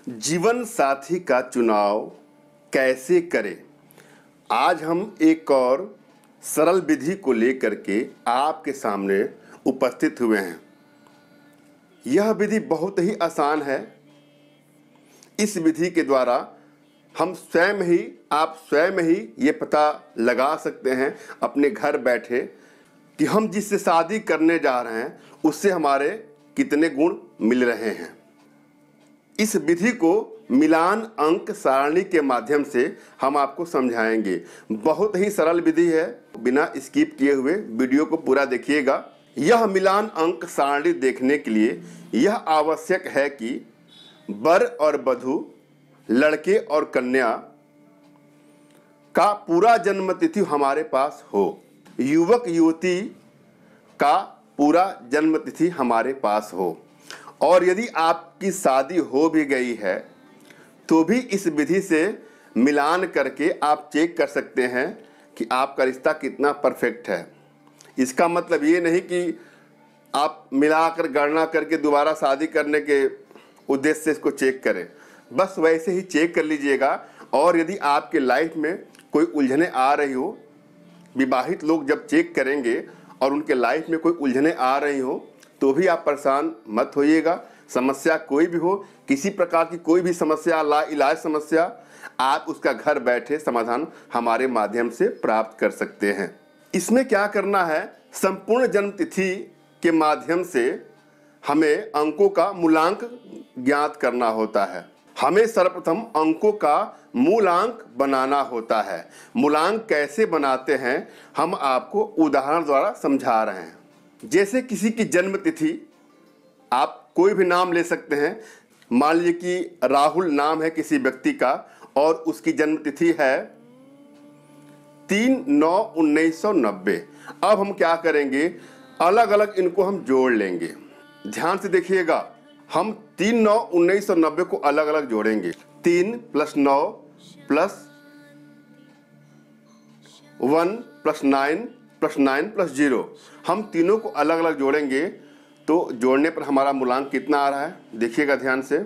जीवन साथी का चुनाव कैसे करें। आज हम एक और सरल विधि को लेकर के आपके सामने उपस्थित हुए हैं। यह विधि बहुत ही आसान है। इस विधि के द्वारा आप स्वयं ही ये पता लगा सकते हैं अपने घर बैठे कि हम जिससे शादी करने जा रहे हैं उससे हमारे कितने गुण मिल रहे हैं। इस विधि को मिलान अंक सारणी के माध्यम से हम आपको समझाएंगे। बहुत ही सरल विधि है, बिना स्किप किए हुए वीडियो को पूरा देखिएगा। यह मिलान अंक सारणी देखने के लिए यह आवश्यक है कि वर और वधू, लड़के और कन्या का पूरा जन्म तिथि हमारे पास हो, युवक युवती का पूरा जन्म तिथि हमारे पास हो, और यदि आपकी शादी हो भी गई है तो भी इस विधि से मिलान करके आप चेक कर सकते हैं कि आपका रिश्ता कितना परफेक्ट है। इसका मतलब ये नहीं कि आप मिलाकर गणना करके दोबारा शादी करने के उद्देश्य से इसको चेक करें, बस वैसे ही चेक कर लीजिएगा। और यदि आपके लाइफ में कोई उलझने आ रही हो, विवाहित लोग जब चेक करेंगे और उनके लाइफ में कोई उलझने आ रही हो तो भी आप परेशान मत होइएगा। समस्या कोई भी हो, किसी प्रकार की कोई भी समस्या, लाइलाज समस्या, आप उसका घर बैठे समाधान हमारे माध्यम से प्राप्त कर सकते हैं। इसमें क्या करना है, संपूर्ण जन्म तिथि के माध्यम से हमें अंकों का मूलांक ज्ञात करना होता है। हमें सर्वप्रथम अंकों का मूलांक बनाना होता है। मूलांक कैसे बनाते हैं हम आपको उदाहरण द्वारा समझा रहे हैं। जैसे किसी की जन्म तिथि, आप कोई भी नाम ले सकते हैं। मान लीजिए कि राहुल नाम है किसी व्यक्ति का और उसकी जन्म तिथि है 3/9/1990। अब हम क्या करेंगे, अलग अलग इनको हम जोड़ लेंगे। ध्यान से देखिएगा, हम 3/9/1990 को अलग अलग जोड़ेंगे। 3 + 9 + 1 + 9 + 9 + 0, हम तीनों को अलग अलग जोड़ेंगे तो जोड़ने पर हमारा मूलांक कितना आ रहा है देखिएगा ध्यान से।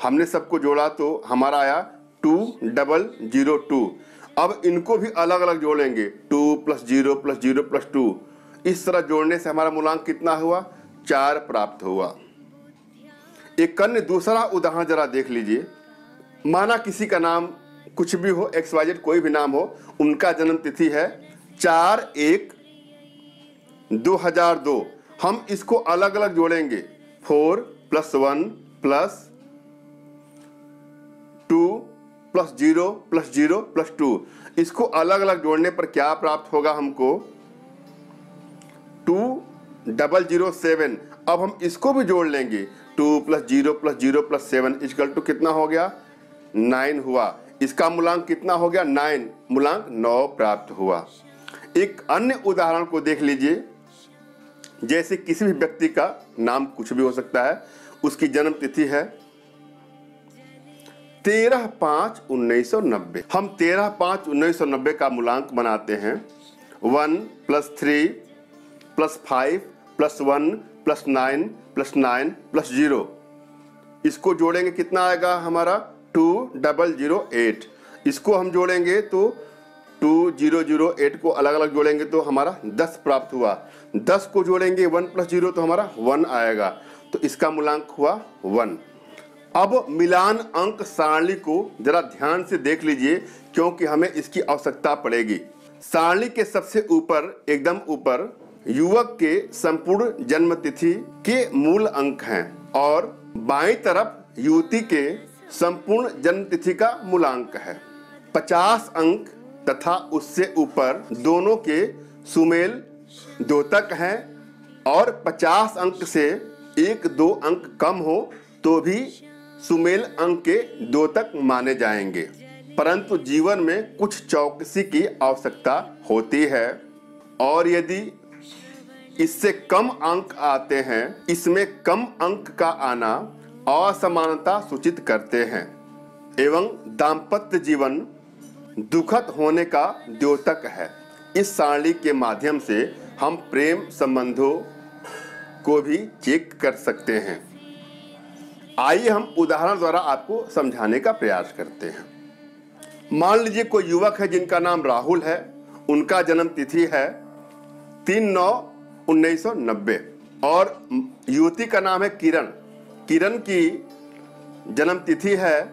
हमने सबको जोड़ा तो हमारा आया 2002। अब इनको भी अलग अलग जोड़ेंगे, 2 + 0 + 0 + 2। इस तरह जोड़ने से हमारा मूलांक कितना हुआ, 4 प्राप्त हुआ। एक अन्य दूसरा उदाहरण जरा देख लीजिए। माना किसी का नाम कुछ भी हो, XYZ कोई भी नाम हो, उनका जन्म तिथि है 4/1/2002। हम इसको अलग अलग जोड़ेंगे, 4 + 1 + 2 + 0 + 0 + 2। इसको अलग अलग जोड़ने पर क्या प्राप्त होगा हमको, 2007। अब हम इसको भी जोड़ लेंगे, 2 + 0 + 0 + 7 = कितना हो गया, 9 हुआ। इसका मूलांक कितना हो गया, 9, मूलांक 9 प्राप्त हुआ। एक अन्य उदाहरण को देख लीजिए। जैसे किसी भी व्यक्ति का नाम कुछ भी हो सकता है, उसकी जन्म तिथि है 13/5/1990। हम 13/5/1990 का मूलांक बनाते हैं 1 + 3 + 5 + 1 + 9 + 9 + 0। इसको जोड़ेंगे कितना आएगा हमारा, 2008। इसको हम जोड़ेंगे तो 2008 को अलग अलग जोड़ेंगे तो हमारा 10 प्राप्त हुआ। 10 को जोड़ेंगे 1 + 0 तो हमारा 1 आएगा, तो इसका मूलांक हुआ 1। अब मिलान अंक सारणी को जरा ध्यान से देख लीजिए, क्योंकि हमें इसकी आवश्यकता पड़ेगी। सारणी के सबसे ऊपर, एकदम ऊपर, युवक के संपूर्ण जन्म तिथि के मूल अंक हैं और बाईं तरफ युवती के संपूर्ण जन्म तिथि का मूलांक है। 50 अंक तथा उससे ऊपर दोनों के सुमेल द्योतक हैं, और 50 अंक से 1-2 अंक कम हो तो भी सुमेल अंक के द्योतक माने जाएंगे। परंतु जीवन में कुछ चौकसी की आवश्यकता होती है, और यदि इससे कम अंक आते हैं, इसमें कम अंक का आना असमानता सूचित करते हैं एवं दाम्पत्य जीवन दुखद होने का द्योतक है। इस सारणी के माध्यम से हम प्रेम संबंधों को भी चेक कर सकते हैं। आइए हम उदाहरण द्वारा आपको समझाने का प्रयास करते हैं। मान लीजिए कोई युवक है जिनका नाम राहुल है, उनका जन्म तिथि है 3/9/1990 और युवती का नाम है किरण। किरण की जन्म तिथि है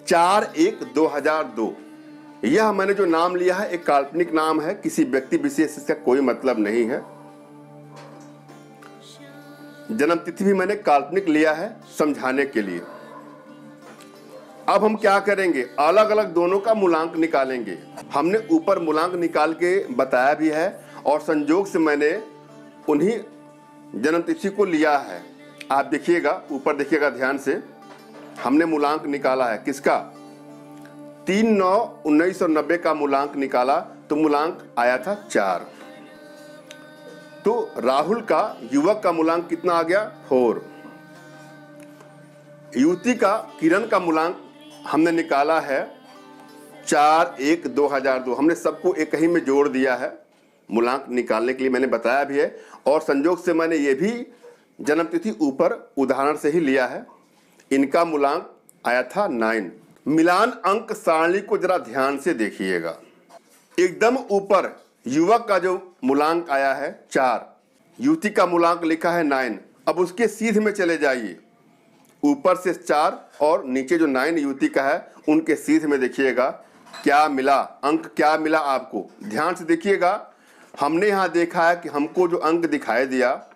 4/1/2002। यह मैंने जो नाम लिया है एक काल्पनिक नाम है, किसी व्यक्ति विशेष से कोई मतलब नहीं है। जन्म तिथि भी मैंने काल्पनिक लिया है समझाने के लिए। अब हम क्या करेंगे, अलग अलग दोनों का मूलांक निकालेंगे। हमने ऊपर मूलांक निकाल के बताया भी है और संयोग से मैंने उन्हीं जन्म तिथि को लिया है। आप देखिएगा, ऊपर देखिएगा ध्यान से, हमने मूलांक निकाला है किसका, 3/9/1990 का मूलांक निकाला तो मूलांक आया था 4। तो राहुल का, युवक का मूलांक कितना आ गया, 4। युवती का, किरण का मूलांक हमने निकाला है 4/1/2002। हमने सबको एक ही में जोड़ दिया है, मूलांक निकालने के लिए मैंने बताया भी है और संयोग से मैंने ये भी जन्म तिथि ऊपर उदाहरण से ही लिया है। इनका मूलांक आया था 9। मिलान अंक सारणी को जरा ध्यान से देखिएगा। एकदम ऊपर युवक का जो मूलांक आया है 4, युवती का मूलांक लिखा है 9। अब उसके सीध में चले जाइए, ऊपर से 4 और नीचे जो 9 युवती का है उनके सीध में देखिएगा क्या मिला, अंक क्या मिला आपको। ध्यान से देखिएगा, हमने यहां देखा है कि हमको जो अंक दिखाई दिया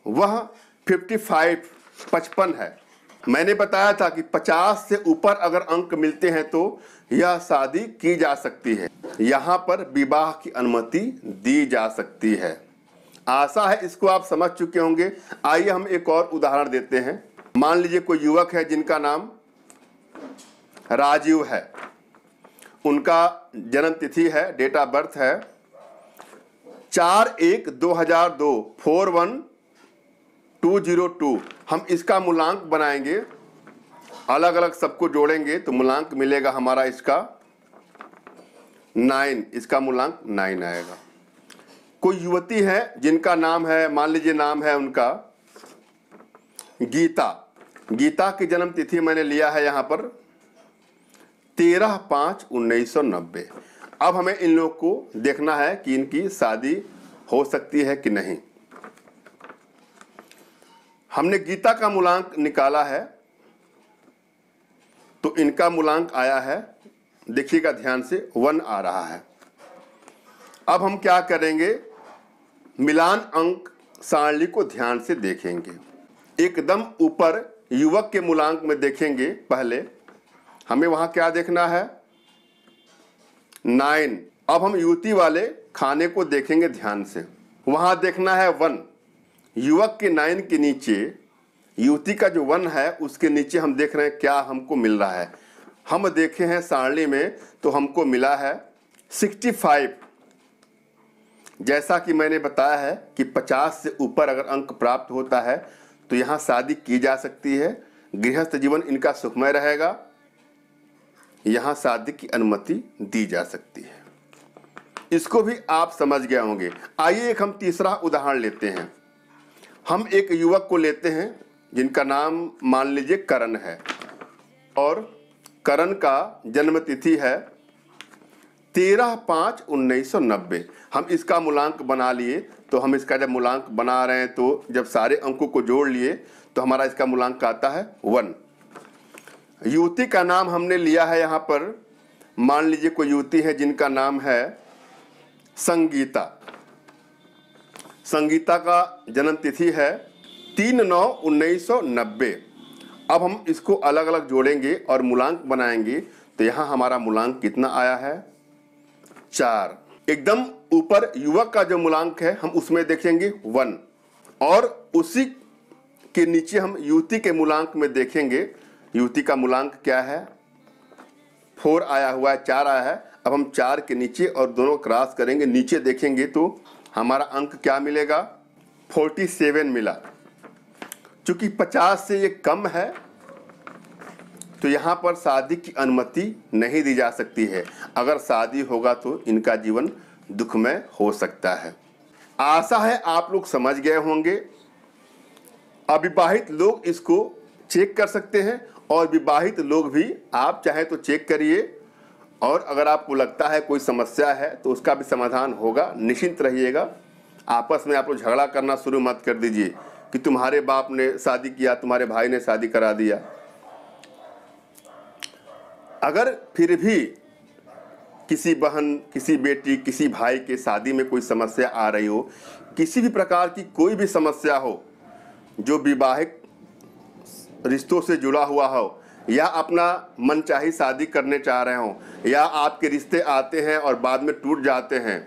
वह 55 है। मैंने बताया था कि 50 से ऊपर अगर अंक मिलते हैं तो यह शादी की जा सकती है, यहां पर विवाह की अनुमति दी जा सकती है। आशा है इसको आप समझ चुके होंगे। आइए हम एक और उदाहरण देते हैं। मान लीजिए कोई युवक है जिनका नाम राजीव है, उनका जन्म तिथि है, डेट ऑफ बर्थ है 4/1/2002, 4/1/202। हम इसका मूलांक बनाएंगे, अलग अलग सबको जोड़ेंगे तो मूलांक मिलेगा हमारा इसका 9। इसका मूलांक 9 आएगा। कोई युवती है जिनका नाम है, मान लीजिए नाम है उनका गीता। गीता की जन्म तिथि मैंने लिया है यहां पर 13/5/1990। अब हमें इन लोग को देखना है कि इनकी शादी हो सकती है कि नहीं। हमने गीता का मूलांक निकाला है तो इनका मूलांक आया है, देखिएगा ध्यान से, 1 आ रहा है। अब हम क्या करेंगे, मिलान अंक सारणी को ध्यान से देखेंगे। एकदम ऊपर युवक के मूलांक में देखेंगे, पहले हमें वहां क्या देखना है, 9। अब हम युवती वाले खाने को देखेंगे ध्यान से, वहां देखना है 1। युवक के 9 के नीचे युवती का जो 1 है उसके नीचे हम देख रहे हैं क्या हमको मिल रहा है। हम देखे हैं सारणी में तो हमको मिला है 65। जैसा कि मैंने बताया है कि 50 से ऊपर अगर अंक प्राप्त होता है तो यहाँ शादी की जा सकती है, गृहस्थ जीवन इनका सुखमय रहेगा, यहाँ शादी की अनुमति दी जा सकती है। इसको भी आप समझ गए होंगे। आइए एक हम तीसरा उदाहरण लेते हैं। हम एक युवक को लेते हैं जिनका नाम मान लीजिए करण है और करण का जन्म तिथि है 13/5/1990। हम इसका मूलांक बना लिए तो हम इसका जब मूलांक बना रहे हैं तो जब सारे अंकों को जोड़ लिए तो हमारा इसका मूलांक आता है 1। युवती का नाम हमने लिया है यहाँ पर, मान लीजिए कोई युवती है जिनका नाम है संगीता। संगीता का जन्म तिथि है 3/9/1990। अब हम इसको अलग अलग जोड़ेंगे और मूलांक बनाएंगे तो यहाँ हमारा मूलांक कितना आया है, 4। एकदम ऊपर युवक का जो मूलांक है हम उसमें देखेंगे 1 और उसी के नीचे हम युवती के मूलांक में देखेंगे। युवती का मूलांक क्या है, 4 आया हुआ है, 4 आया है। अब हम 4 के नीचे और दोनों क्रॉस करेंगे, नीचे देखेंगे तो हमारा अंक क्या मिलेगा, 47 मिला। चूंकि 50 से ये कम है तो यहाँ पर शादी की अनुमति नहीं दी जा सकती है। अगर शादी होगा तो इनका जीवन दुखमय हो सकता है। आशा है आप लोग समझ गए होंगे। अविवाहित लोग इसको चेक कर सकते हैं और विवाहित लोग भी आप चाहे तो चेक करिए, और अगर आपको लगता है कोई समस्या है तो उसका भी समाधान होगा, निश्चिंत रहिएगा। आपस में आप लोग झगड़ा करना शुरू मत कर दीजिए कि तुम्हारे बाप ने शादी किया, तुम्हारे भाई ने शादी करा दिया। अगर फिर भी किसी बहन, किसी बेटी, किसी भाई के शादी में कोई समस्या आ रही हो, किसी भी प्रकार की कोई भी समस्या हो जो विवाहिक रिश्तों से जुड़ा हुआ हो, या अपना मनचाही शादी करने चाह रहे हो, या आपके रिश्ते आते हैं और बाद में टूट जाते हैं,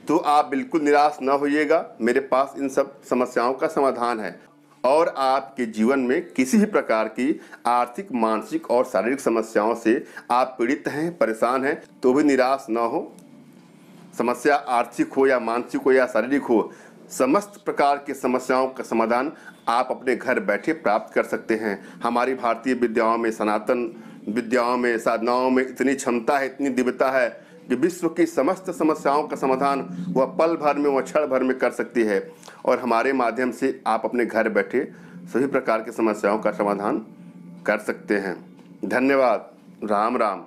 तो आप बिल्कुल निराश न होइएगा। मेरे पास इन सब समस्याओं का समाधान है। और आपके जीवन में किसी भी प्रकार की आर्थिक, मानसिक और शारीरिक समस्याओं से आप पीड़ित हैं, परेशान हैं, तो भी निराश न हो। समस्या आर्थिक हो या मानसिक हो या शारीरिक हो, समस्त प्रकार की समस्याओं का समाधान आप अपने घर बैठे प्राप्त कर सकते हैं। हमारी भारतीय विद्याओं में, सनातन विद्याओं में, साधनाओं में इतनी क्षमता है, इतनी दिव्यता है कि विश्व की समस्त समस्याओं का समाधान वह पल भर में, वह क्षण भर में कर सकती है। और हमारे माध्यम से आप अपने घर बैठे सभी प्रकार की समस्याओं का समाधान कर सकते हैं। धन्यवाद। राम राम।